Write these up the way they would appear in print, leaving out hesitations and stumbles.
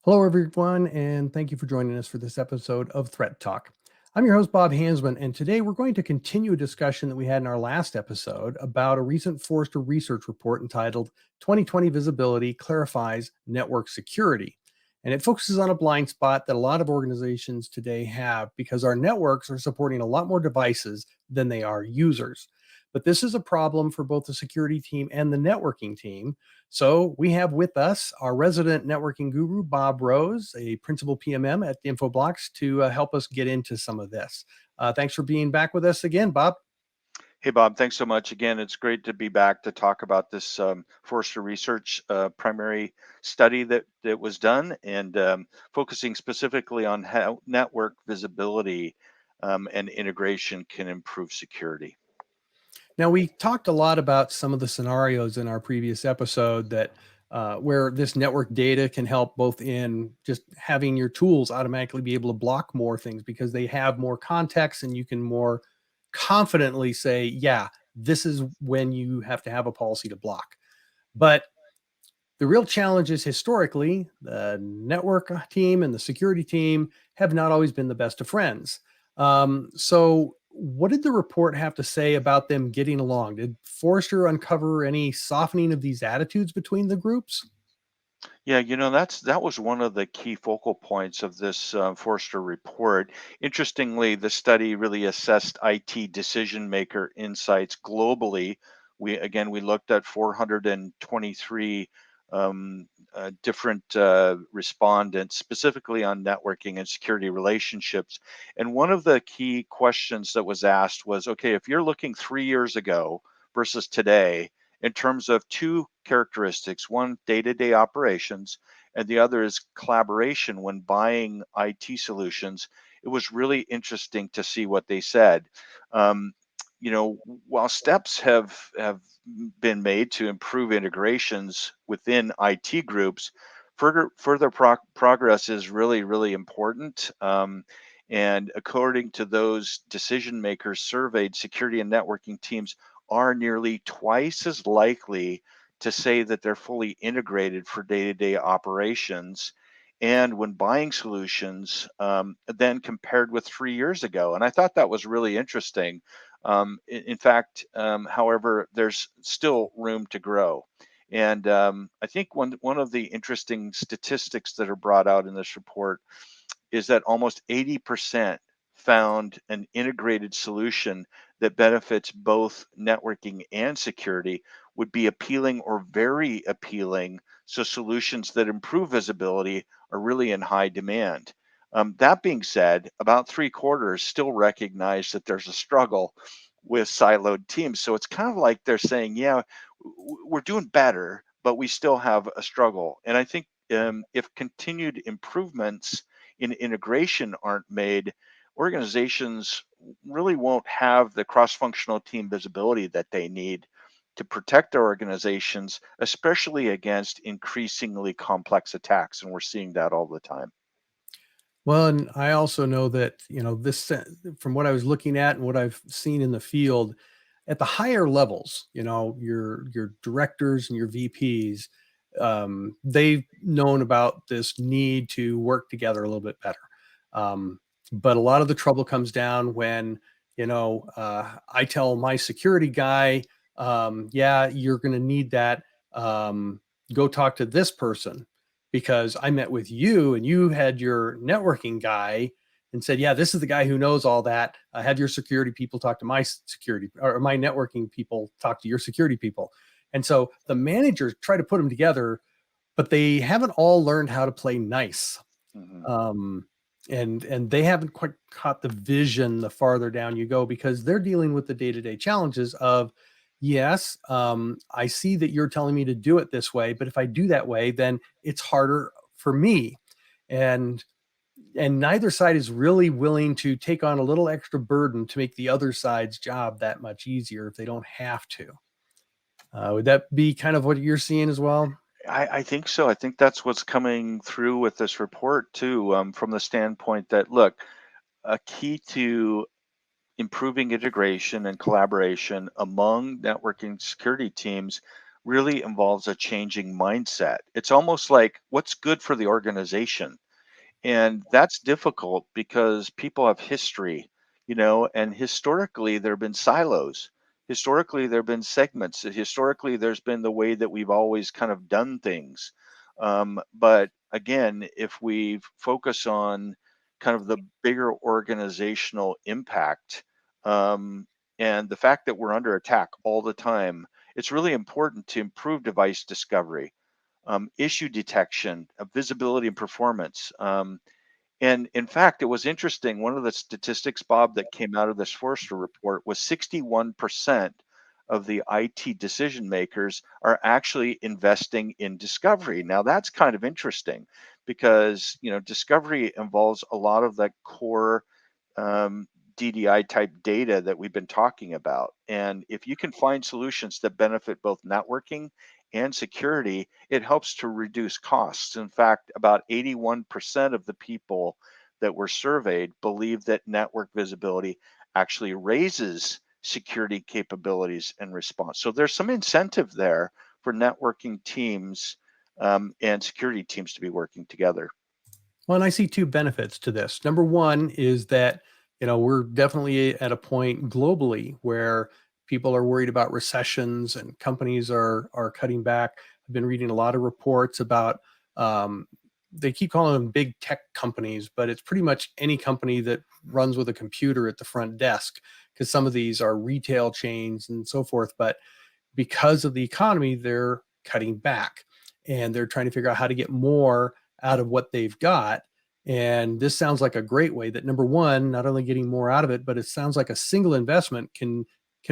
Hello, everyone, and thank you for joining us for this episode of Threat Talk. I'm your host, Bob Hansmann, and today we're going to continue a discussion that we had in our last episode about a recent Forrester Research report entitled 2020 Visibility Clarifies Network Security. And it focuses on a blind spot that a lot of organizations today have because our networks are supporting a lot more devices than they are users. But this is a problem for both the security team and the networking team. So we have with us our resident networking guru, Bob Rose, a principal PMM at Infoblox, to help us get into some of this. Thanks for being back with us again, Bob. Hey, Bob, thanks so much. Again, it's great to be back to talk about this Forrester Research primary study that was done and focusing specifically on how network visibility and integration can improve security. Now, we talked a lot about some of the scenarios in our previous episode that where this network data can help both in just having your tools automatically be able to block more things because they have more context and you can more confidently say, yeah, this is when you have to have a policy to block. But the real challenge is historically, the network team and the security team have not always been the best of friends. So, what did the report have to say about them getting along? Did Forrester uncover any softening of these attitudes between the groups? Yeah, that was one of the key focal points of this Forrester report. Interestingly, the study really assessed IT decision maker insights globally. We looked at 423 different respondents, specifically on networking and security relationships. And one of the key questions that was asked was, okay, if you're looking 3 years ago versus today, in terms of two characteristics, one day-to-day operations and the other is collaboration when buying IT solutions. It was really interesting to see what they said. um, while steps have been made to improve integrations within IT groups, further progress is really important. And according to those decision makers surveyed, security and networking teams are nearly twice as likely to say that they're fully integrated for day-to-day operations and when buying solutions than compared with 3 years ago. And I thought that was really interesting. In fact, however, there's still room to grow. And I think one of the interesting statistics that are brought out in this report is that almost 80% found an integrated solution that benefits both networking and security would be appealing or very appealing. So solutions that improve visibility are really in high demand. That being said, about three quarters still recognize that there's a struggle with siloed teams. So it's kind of like they're saying, yeah, we're doing better, but we still have a struggle. And I think if continued improvements in integration aren't made, organizations really won't have the cross-functional team visibility that they need to protect their organizations, especially against increasingly complex attacks. And we're seeing that all the time. Well, and I also know that, from what I was looking at and what I've seen in the field, at the higher levels, your directors and your VPs, they've known about this need to work together a little bit better. But a lot of the trouble comes down when, I tell my security guy, yeah, you're going to need that. Go talk to this person because I met with you and you had your networking guy and said, yeah, this is the guy who knows all that. Have your security people talk to my security or my networking people talk to your security people. And so the managers try to put them together, but they haven't all learned how to play nice. Mhm. Um, and they haven't quite caught the vision the farther down you go because they're dealing with the day-to-day challenges of, yes, I see that you're telling me to do it this way, but if I do that way, then it's harder for me. And neither side is really willing to take on a little extra burden to make the other side's job that much easier if they don't have to. Would that be kind of what you're seeing as well? I think so. I think that's what's coming through with this report too, from the standpoint that, look, a key to improving integration and collaboration among networking security teams really involves a changing mindset. It's almost like what's good for the organization. And that's difficult because people have history, and historically there have been silos. Historically, there have been segments. Historically, there's been the way that we've always kind of done things. But again, if we focus on kind of the bigger organizational impact, um, and the fact that we're under attack all the time, it's really important to improve device discovery, issue detection, visibility and performance. And in fact, it was interesting. One of the statistics, Bob, that came out of this Forrester report was 61% of the IT decision makers are actually investing in discovery. Now, that's kind of interesting because, discovery involves a lot of the core DDI type data that we've been talking about. And if you can find solutions that benefit both networking and security, it helps to reduce costs. In fact, about 81% of the people that were surveyed believe that network visibility actually raises security capabilities and response. So there's some incentive there for networking teams and security teams to be working together. Well, and I see two benefits to this. Number one is that, we're definitely at a point globally where people are worried about recessions and companies are cutting back. I've been reading a lot of reports about um, they keep calling them big tech companies, but it's pretty much any company that runs with a computer at the front desk, because some of these are retail chains and so forth. But because of the economy, they're cutting back and they're trying to figure out how to get more out of what they've got. And this sounds like a great way that, number one, not only getting more out of it, but it sounds like a single investment can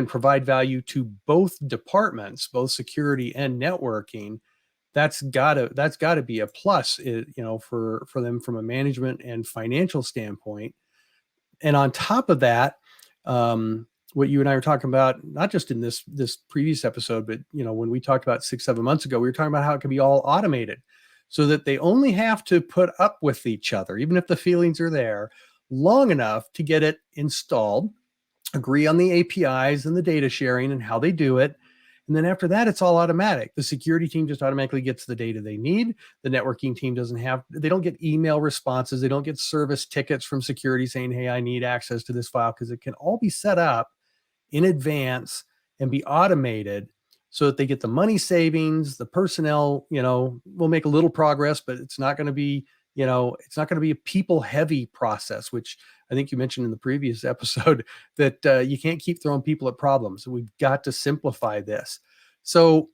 provide value to both departments, both security and networking. That's gotta be a plus, for them from a management and financial standpoint. And on top of that, what you and I were talking about, not just in this previous episode, but when we talked about 6 7 months ago, we were talking about how it can be all automated, so that they only have to put up with each other, even if the feelings are there, long enough to get it installed, agree on the APIs and the data sharing and how they do it. And then after that, it's all automatic. The security team just automatically gets the data they need. The networking team they don't get email responses. They don't get service tickets from security saying, hey, I need access to this file, because it can all be set up in advance and be automated so that they get the money savings. The personnel, will make a little progress, but it's not going to be a people heavy process, which I think you mentioned in the previous episode that you can't keep throwing people at problems. We've got to simplify this. So,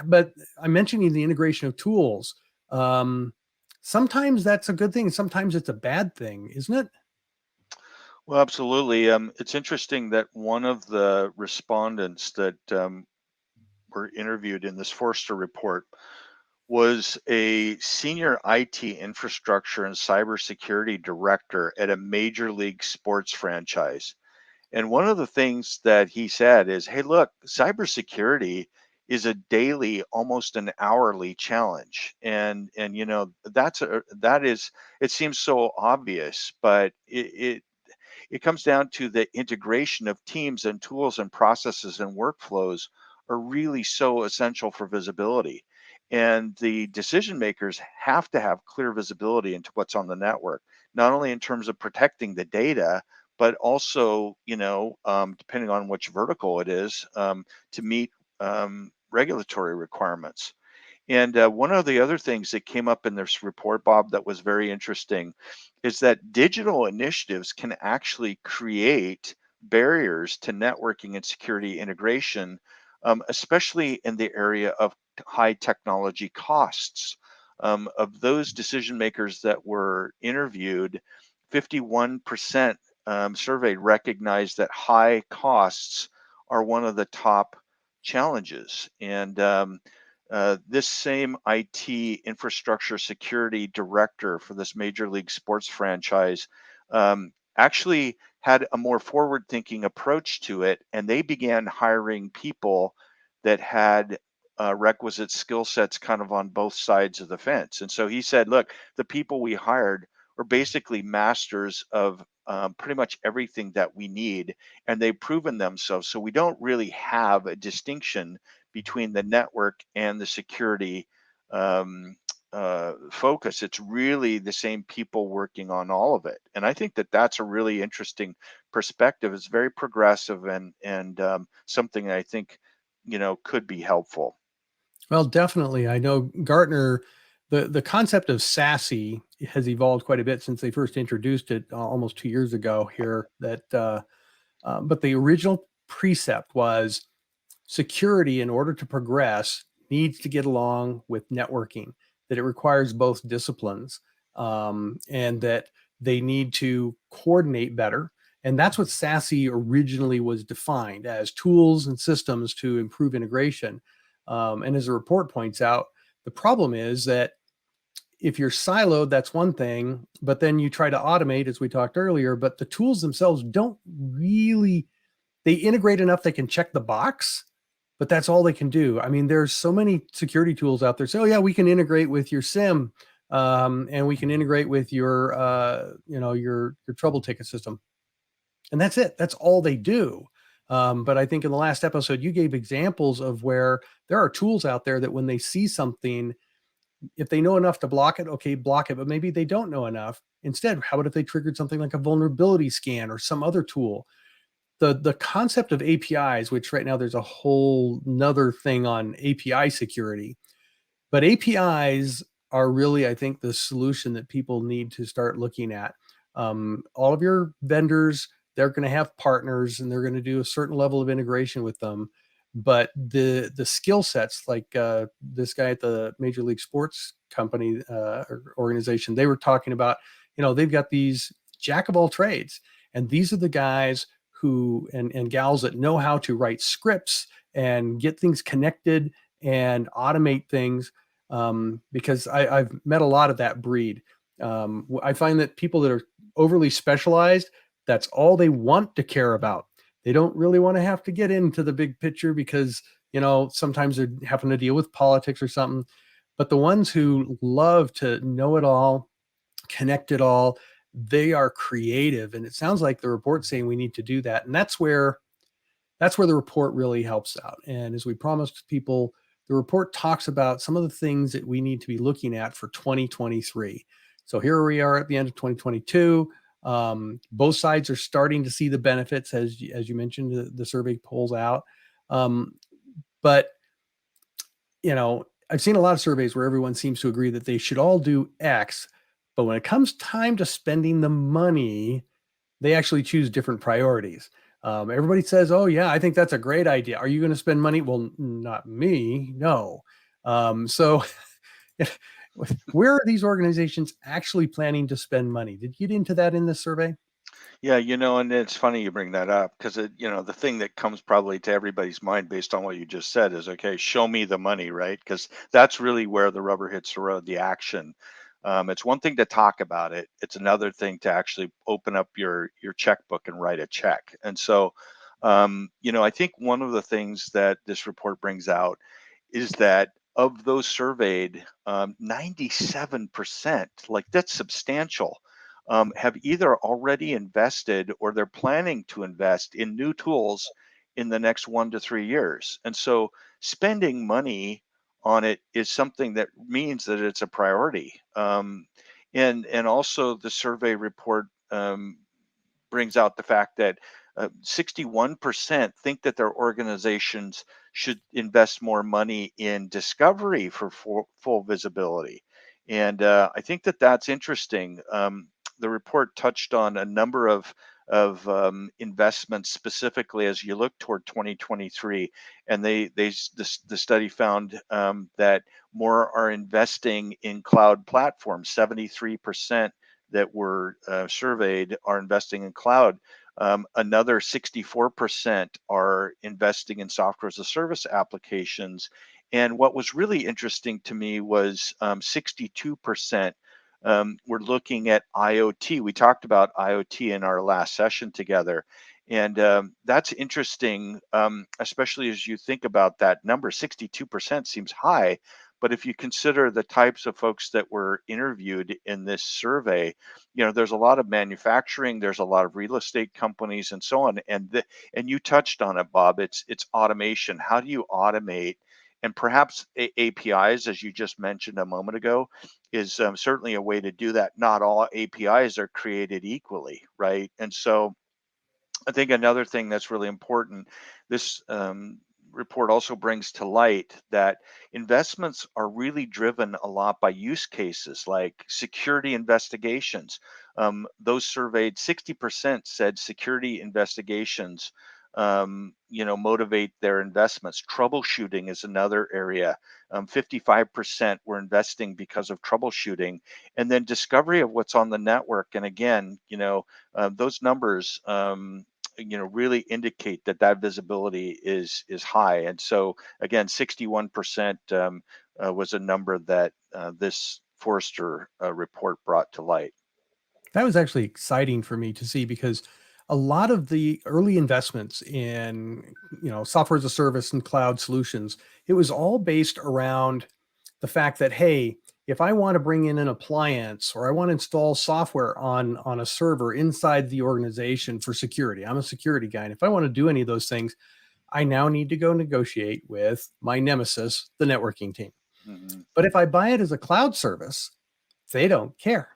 but I'm mentioning the integration of tools. Um, Sometimes that's a good thing. Sometimes it's a bad thing, isn't it? Well, absolutely. It's interesting that one of the respondents that were interviewed in this Forrester report was a senior IT infrastructure and cybersecurity director at a major league sports franchise. And one of the things that he said is, hey, look, cybersecurity is a daily, almost an hourly challenge. And that is, it seems so obvious, but it comes down to the integration of teams and tools and processes and workflows are really so essential for visibility. And the decision makers have to have clear visibility into what's on the network, not only in terms of protecting the data, but also, depending on which vertical it is, to meet regulatory requirements. And one of the other things that came up in this report, Bob, that was very interesting is that digital initiatives can actually create barriers to networking and security integration, especially in the area of high technology costs. Of those decision makers that were interviewed, 51% surveyed recognized that high costs are one of the top challenges. And this same IT infrastructure security director for this major league sports franchise actually had a more forward thinking approach to it, and they began hiring people that had requisite skill sets kind of on both sides of the fence. And so he said, look, the people we hired were basically masters of pretty much everything that we need, and they've proven themselves. So we don't really have a distinction between the network and the security um, focus. It's really the same people working on all of it, and I think that that's a really interesting perspective. It's very progressive and something I think could be helpful. Well, definitely. I know Gartner, the concept of SASE has evolved quite a bit since they first introduced it almost 2 years ago here. But the original precept was security, in order to progress, needs to get along with networking, that it requires both disciplines, and that they need to coordinate better. And that's what SASE originally was defined as: tools and systems to improve integration. And as the report points out, the problem is that if you're siloed, that's one thing, but then you try to automate, as we talked earlier, but the tools themselves don't really, they integrate enough they can check the box, but that's all they can do. I mean, there's so many security tools out there. So, oh, yeah, we can integrate with your SIM, and we can integrate with your, your trouble ticket system, and that's it. That's all they do. But I think in the last episode, you gave examples of where there are tools out there that when they see something, if they know enough to block it, okay, block it. But maybe they don't know enough. Instead, how about if they triggered something like a vulnerability scan or some other tool? The concept of APIs, which right now there's a whole nother thing on API security, but APIs are really, I think, the solution that people need to start looking at. All of your vendors, they're going to have partners, and they're going to do a certain level of integration with them. But the skill sets, like this guy at the Major League Sports company organization, they were talking about, they've got these jack of all trades, and these are the guys who and gals that know how to write scripts and get things connected and automate things, because I've met a lot of that breed. I find that people that are overly specialized, that's all they want to care about. They don't really want to have to get into the big picture because, sometimes they're having to deal with politics or something. But the ones who love to know it all, connect it all, they are creative. And it sounds like the report's saying we need to do that. And that's where the report really helps out. And as we promised people, the report talks about some of the things that we need to be looking at for 2023. So here we are at the end of 2022. Both sides are starting to see the benefits, as you mentioned, the survey polls out. But I've seen a lot of surveys where everyone seems to agree that they should all do X, but when it comes time to spending the money, they actually choose different priorities. Everybody says, "Oh yeah, I think that's a great idea. Are you going to spend money?" Well, not me. No. So, where are these organizations actually planning to spend money? Did you get into that in this survey? Yeah, and it's funny you bring that up because the thing that comes probably to everybody's mind based on what you just said is, okay, show me the money, right? Because that's really where the rubber hits the road, the action. It's one thing to talk about it; it's another thing to actually open up your checkbook and write a check. And so, I think one of the things that this report brings out is that of those surveyed, 97%, like that's substantial, have either already invested or they're planning to invest in new tools in the next 1 to 3 years. And so spending money on it is something that means that it's a priority. And also the survey report brings out the fact that 61% think that their organizations should invest more money in discovery for full visibility. And I think that that's interesting. The report touched on a number of investments specifically as you look toward 2023, and the study found that more are investing in cloud platforms. 73% that were surveyed are investing in cloud. Another 64% are investing in software as a service applications. And what was really interesting to me was 62% were looking at IoT. We talked about IoT in our last session together. And that's interesting, especially as you think about that number. 62% seems high, But if you consider the types of folks that were interviewed in this survey, there's a lot of manufacturing, there's a lot of real estate companies and so on. And you touched on it, Bob. It's automation. How do you automate? And perhaps APIs, as you just mentioned a moment ago, is certainly a way to do that. Not all APIs are created equally, right? And so I think another thing that's really important, this report also brings to light that investments are really driven a lot by use cases like security investigations. Those surveyed, 60% said security investigations, motivate their investments. Troubleshooting is another area. 55% were investing because of troubleshooting, and then discovery of what's on the network. And again, those numbers really indicate that visibility is high. And so again, 61% was a number that this Forrester report brought to light. That was actually exciting for me to see because a lot of the early investments in, software as a service and cloud solutions, it was all based around the fact that, hey, if I want to bring in an appliance or I want to install software on a server inside the organization for security, I'm a security guy. And if I want to do any of those things, I now need to go negotiate with my nemesis, the networking team. Mm-hmm. But if I buy it as a cloud service, they don't care.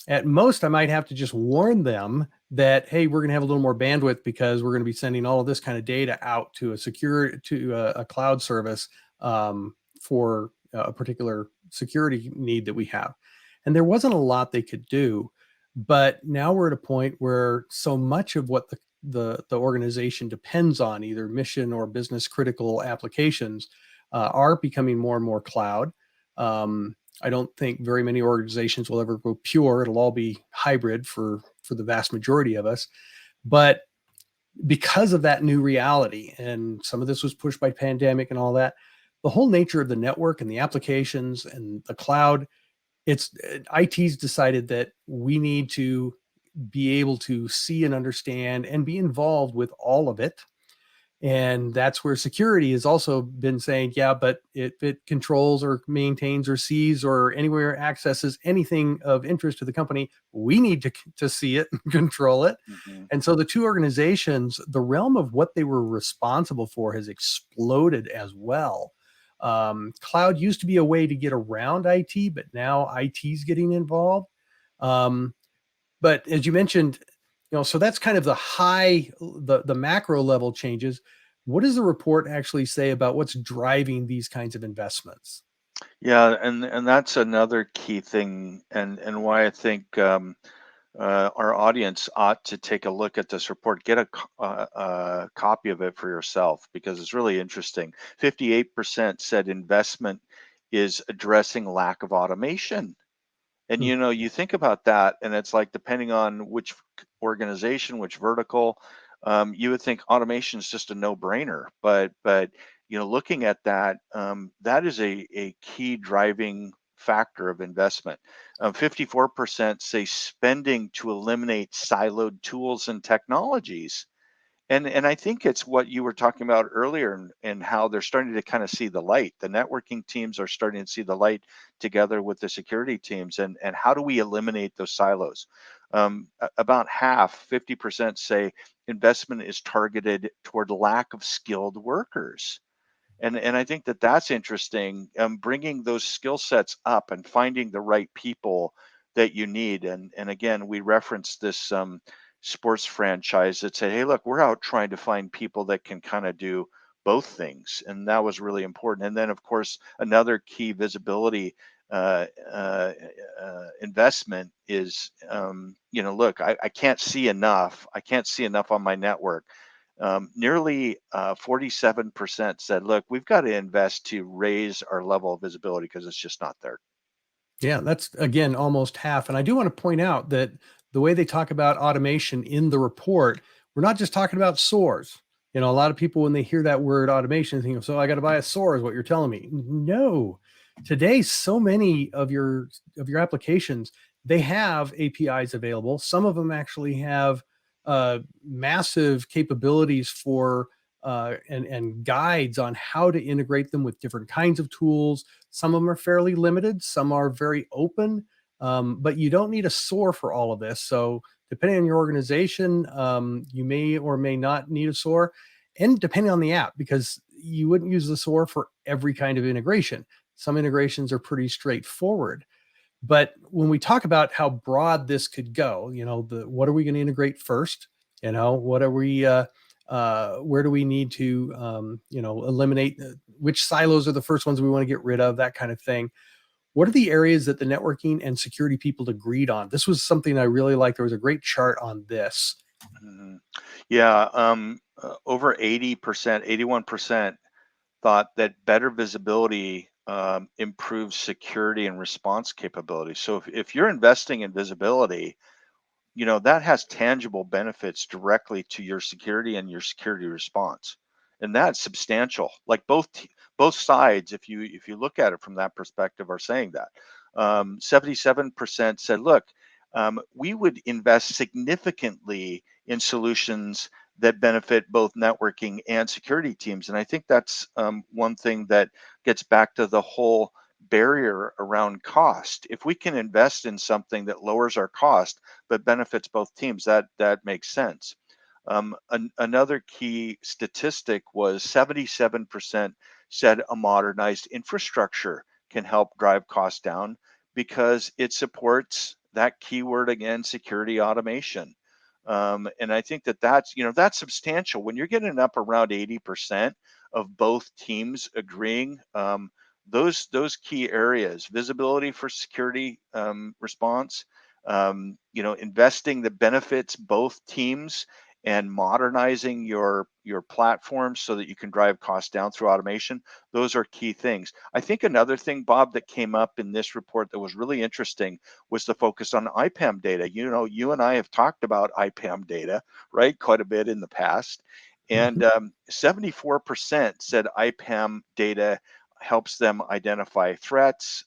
At most, I might have to just warn them that, hey, we're going to have a little more bandwidth because we're going to be sending all of this kind of data out to a cloud service for a particular security need that we have. And there wasn't a lot they could do, but now we're at a point where so much of what the organization depends on, either mission or business critical applications, are becoming more and more cloud. I don't think very many organizations will ever go pure. It'll all be hybrid for the vast majority of us. But because of that new reality, and some of this was pushed by pandemic and all that, the whole nature of the network and the applications and the cloud, IT's decided that we need to be able to see and understand and be involved with all of it. And that's where security has also been saying, yeah, but if it controls or maintains or sees or anywhere accesses anything of interest to the company, we need to see it and control it. Mm-hmm. And so the two organizations, the realm of what they were responsible for has exploded as well. Cloud used to be a way to get around IT, but now IT's getting involved. But as you mentioned, so that's kind of the macro level changes. What does the report actually say about what's driving these kinds of investments? Yeah, and that's another key thing, and why I think our audience ought to take a look at this report. Get a copy of it for yourself because it's really interesting. 58% said investment is addressing lack of automation. And Hmm. you think about that, and it's like depending on which organization, which vertical, you would think automation is just a no-brainer. But looking at that, that is a key driving factor of investment. 54% say spending to eliminate siloed tools and technologies. And I think it's what you were talking about earlier, and how they're starting to kind of see the light. The networking teams are starting to see the light together with the security teams, and how do we eliminate those silos? About half, 50% say investment is targeted toward lack of skilled workers. And I think that's interesting, bringing those skill sets up and finding the right people that you need. And again, we referenced this sports franchise that said, hey, look, we're out trying to find people that can kind of do both things. And that was really important. And then, of course, another key visibility uh, uh, investment is, look, I can't see enough. I can't see enough on my network. Nearly 47% said, look, we've got to invest to raise our level of visibility because it's just not there. Yeah, that's again almost half. And I do want to point out that the way they talk about automation in the report, we're not just talking about SOARs. A lot of people, when they hear that word automation, think, so I got to buy a SOAR is what you're telling me. No. Today, so many of your applications, they have APIs available. Some of them actually have massive capabilities for and guides on how to integrate them with different kinds of tools. Some of them are fairly limited, some are very open, but you don't need a SOAR for all of this. So depending on your organization, you may or may not need a SOAR, and depending on the app, because you wouldn't use the SOAR for every kind of integration. Some integrations are pretty straightforward. But when we talk about how broad this could go, what are we going to integrate first? What are we, where do we need to, eliminate, which silos are the first ones we want to get rid of, that kind of thing. What are the areas that the networking and security people agreed on? This was something I really liked. There was a great chart on this. Mhm. Yeah, over 80%, 81% thought that better visibility improves security and response capability. So if you're investing in visibility, that has tangible benefits directly to your security and your security response, and that's substantial. Like both sides, if you look at it from that perspective, are saying that. 77% said, look, we would invest significantly in solutions that benefit both networking and security teams. And I think that's one thing that gets back to the whole barrier around cost. If we can invest in something that lowers our cost but benefits both teams, that makes sense. Another key statistic was 77% said a modernized infrastructure can help drive costs down because it supports that keyword again, security automation. And I think that's substantial. When you're getting up around 80% of both teams agreeing, those key areas, visibility for security response, investing that benefits both teams, and modernizing your platform so that you can drive costs down through automation. Those are key things. I think another thing, Bob, that came up in this report that was really interesting was the focus on IPAM data. You and I have talked about IPAM data, right, quite a bit in the past. And 74% said IPAM data helps them identify threats.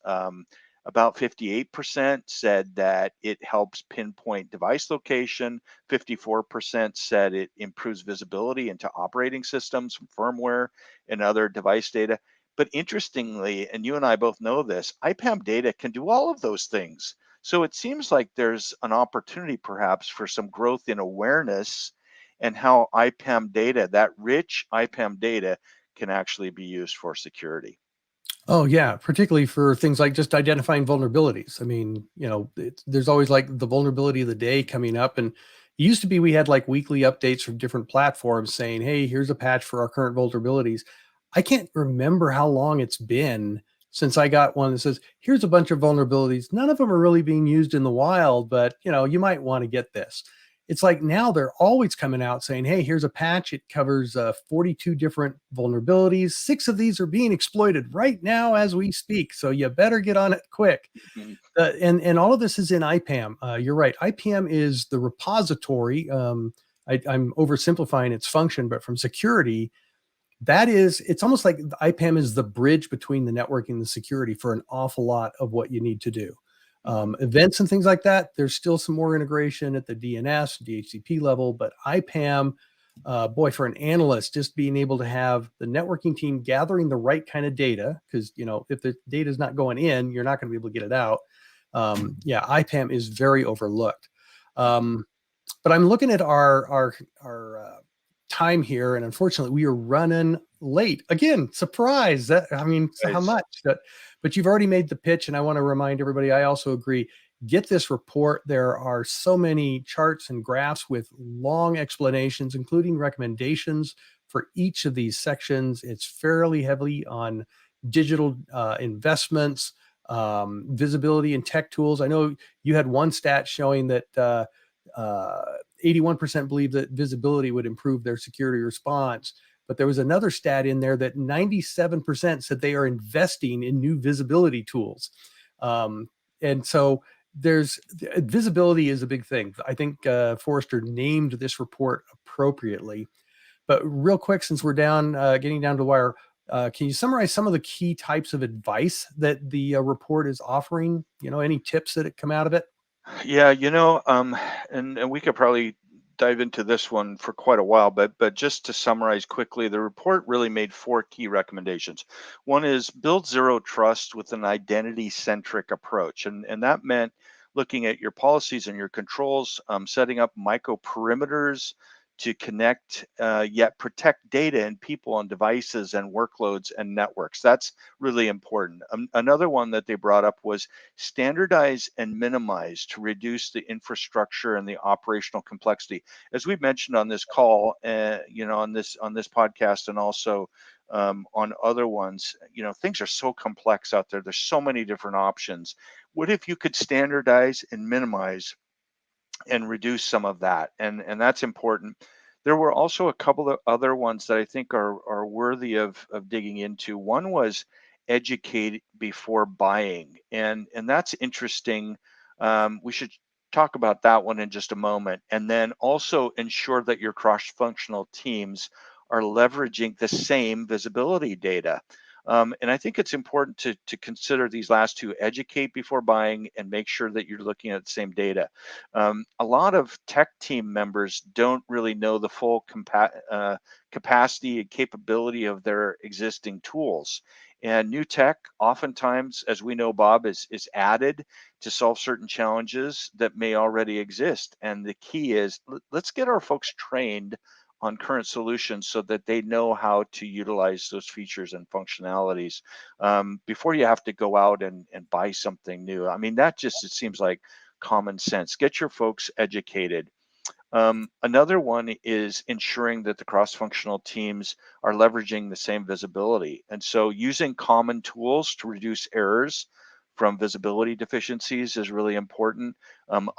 About 58% said that it helps pinpoint device location. 54% said it improves visibility into operating systems, firmware, and other device data. But interestingly, and you and I both know this, IPAM data can do all of those things. So it seems like there's an opportunity perhaps for some growth in awareness and how IPAM data, that rich IPAM data, can actually be used for security. Oh yeah, particularly for things like just identifying vulnerabilities. I mean, there's always like the vulnerability of the day coming up, and it used to be we had like weekly updates from different platforms saying, "Hey, here's a patch for our current vulnerabilities." I can't remember how long it's been since I got one that says, "Here's a bunch of vulnerabilities. None of them are really being used in the wild, but you might want to get this." It's like now they're always coming out saying, "Hey, here's a patch. It covers 42 different vulnerabilities. 6 of these are being exploited right now as we speak. So you better get on it quick." Mhm. And all of this is in IPAM. You're right. IPAM is the repository. I'm oversimplifying its function, but from security, it's almost like the IPAM is the bridge between the networking and the security for an awful lot of what you need to do. Mhm. Events and things like that, there's still some more integration at the DNS, DHCP level, but IPAM, boy, for an analyst, just being able to have the networking team gathering the right kind of data, because if the data is not going in, you're not going to be able to get it out. Yeah, IPAM is very overlooked. Um, but I'm looking at our time here, and unfortunately, we are running late again. Surprise! So how Nice. much? But you've already made the pitch, and I want to remind everybody. I also agree. Get this report. There are so many charts and graphs with long explanations, including recommendations for each of these sections. It's fairly heavily on digital investments, visibility, and tech tools. I know you had one stat showing that 81% believe that visibility would improve their security response. But there was another stat in there that 97% said they are investing in new visibility tools. And so visibility is a big thing. I think Forrester named this report appropriately. But real quick, since we're getting down to the wire, can you summarize some of the key types of advice that the report is offering? Any tips that come out of it? Yeah, and we could probably dive into this one for quite a while, but just to summarize quickly, the report really made four key recommendations. One is build zero trust with an identity-centric approach, and that meant looking at your policies and your controls, setting up micro perimeters to connect yet protect data and people on devices and workloads and networks. That's really important. Another one that they brought up was standardize and minimize to reduce the infrastructure and the operational complexity. As we mentioned on this call, on this podcast, and also on other ones, things are so complex out there. There's so many different options. What if you could standardize and minimize and reduce some of that? And that's important. There were also a couple of other ones that I think are worthy of digging into. One was educate before buying, and that's interesting. We should talk about that one in just a moment. And then also ensure that your cross-functional teams are leveraging the same visibility data. And I think it's important to consider these last two: educate before buying and make sure that you're looking at the same data. A lot of tech team members don't really know the full capacity and capability of their existing tools. And new tech, oftentimes, as we know, Bob, is added to solve certain challenges that may already exist. And the key is let's get our folks trained on current solutions so that they know how to utilize those features and functionalities before you have to go out and buy something new. I mean, that just, it seems like common sense. Get your folks educated. Another one is ensuring that the cross-functional teams are leveraging the same visibility. And so using common tools to reduce errors from visibility deficiencies is really important.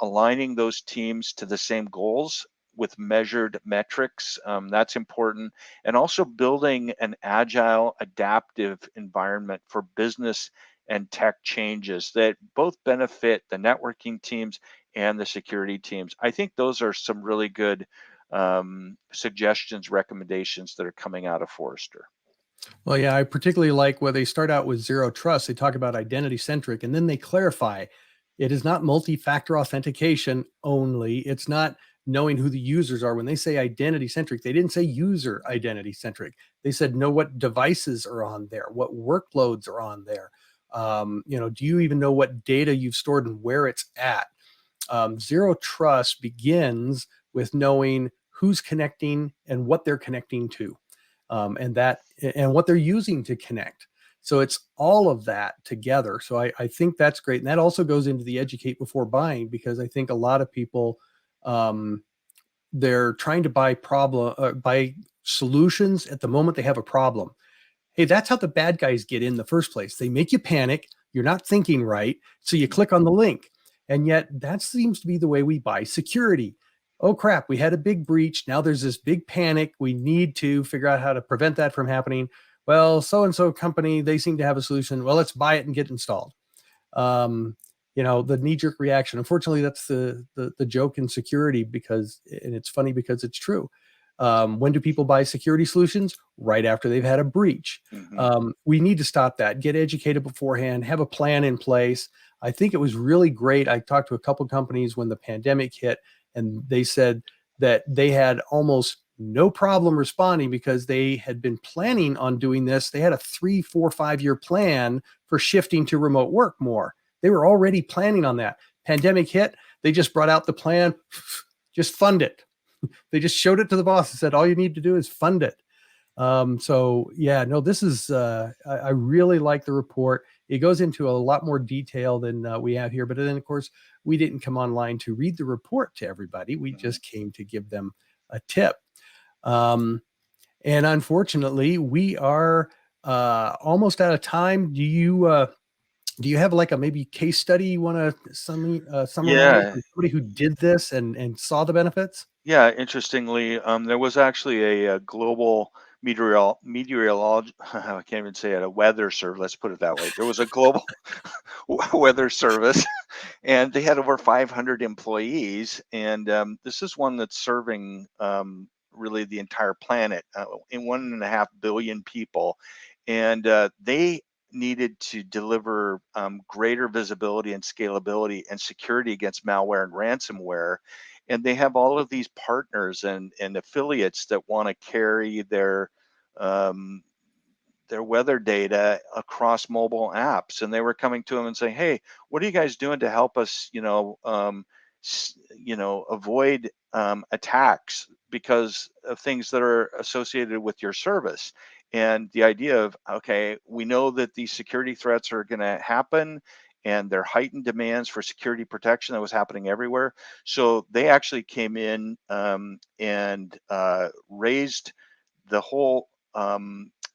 Aligning those teams to the same goals with measured metrics, that's important. And also building an agile, adaptive environment for business and tech changes that both benefit the networking teams and the security teams. I think those are some really good suggestions, recommendations that are coming out of Forrester. Well, yeah, I particularly like where they start out with zero trust. They talk about identity centric, and then they clarify it is not multi-factor authentication only. It's not knowing who the users are. When they say identity centric, they didn't say user identity centric. They said know what devices are on there, what workloads are on there. Do you even know what data you've stored and where it's at? Zero trust begins with knowing who's connecting and what they're connecting to, and what they're using to connect. So it's all of that together. So I think that's great, and that also goes into the educate before buying, because I think a lot of people, um, they're trying to buy solutions at the moment they have a problem. Hey, that's how the bad guys get in the first place. They make you panic. You're not thinking right. So you click on the link. And yet that seems to be the way we buy security. Oh, crap. We had a big breach. Now there's this big panic. We need to figure out how to prevent that from happening. Well, so and so company, they seem to have a solution. Well, let's buy it and get installed. um, the knee-jerk reaction. Unfortunately, that's the joke in security, because, and it's funny because it's true. When do people buy security solutions? Right after they've had a breach. Mm-hmm. We need to stop that. Get educated beforehand. Have a plan in place. I think it was really great. I talked to a couple companies when the pandemic hit, and they said that they had almost no problem responding because they had been planning on doing this. They had a 3, 4, 5 year plan for shifting to remote work more. They were already planning on that. Pandemic hit, they just brought out the plan, just fund it. They just showed it to the boss and said, all you need to do is fund it. So yeah, no, this is, I really like the report. It goes into a lot more detail than we have here, but then of course we didn't come online to read the report to everybody. We just came to give them a tip. Um, and unfortunately we are almost out of time. Do you have like a maybe case study you want to summarize Yeah, from somebody who did this and saw the benefits? yeah. Interestingly, there was actually a global meteorolog I can't even say it, a weather service. Let's put it that way. There was a global weather service, and they had over 500 employees. And this is one that's serving really the entire planet, in 1.5 billion people, and they needed to deliver greater visibility and scalability and security against malware and ransomware. and they have all of these partners and affiliates that want to carry um, their weather data across mobile apps, and they were coming to them and saying, "Hey, what are you guys doing to help us, avoid attacks because of things that are associated with your service?" And the idea of, okay, we know that these security threats are going to happen, and there are heightened demands for security protection that was happening everywhere. So they actually came in and raised the whole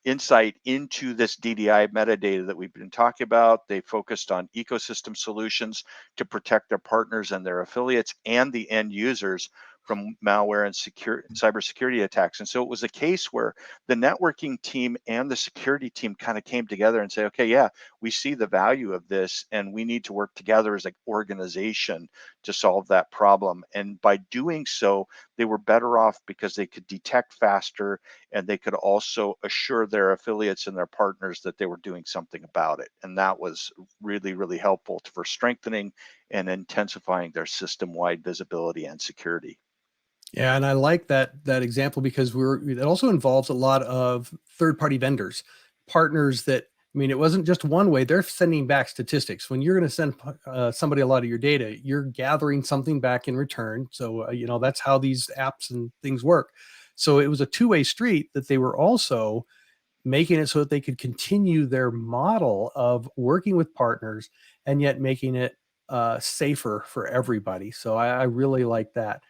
insight into this DDI metadata that we've been talking about. They focused on ecosystem solutions to protect their partners and their affiliates and the end users from malware and cybersecurity attacks. And so it was a case where the networking team and the security team kind of came together and say, okay, yeah, we see the value of this and we need to work together as an organization to solve that problem. And by doing so, they were better off because they could detect faster, and they could also assure their affiliates and their partners that they were doing something about it. And that was really, really helpful for strengthening and intensifying their system-wide visibility and security. Yeah, and I like that example because it also involves a lot of third-party vendors, partners that, I mean, it wasn't just one way. They're sending back statistics. When you're going to send somebody a lot of your data, you're gathering something back in return. So that's how these apps and things work. So it was a two-way street that they were also making it so that they could continue their model of working with partners and yet making it safer for everybody. So I really like that.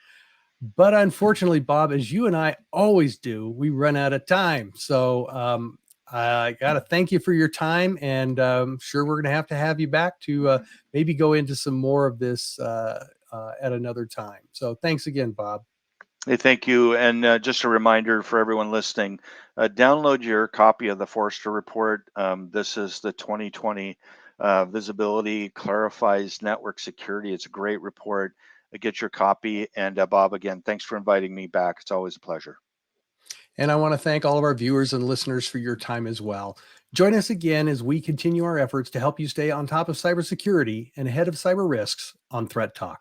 But unfortunately, Bob, as you and I always do, we run out of time. So I got to thank you for your time. And sure, we're going to have you back to maybe go into some more of this at another time. So thanks again, Bob. Hey, thank you. And just a reminder for everyone listening, download your copy of the Forrester report. This is the 2020 Visibility Clarifies Network Security. It's a great report. Get your copy. And Bob, again, thanks for inviting me back. It's always a pleasure. And I want to thank all of our viewers and listeners for your time as well. Join us again as we continue our efforts to help you stay on top of cybersecurity and ahead of cyber risks on Threat Talk.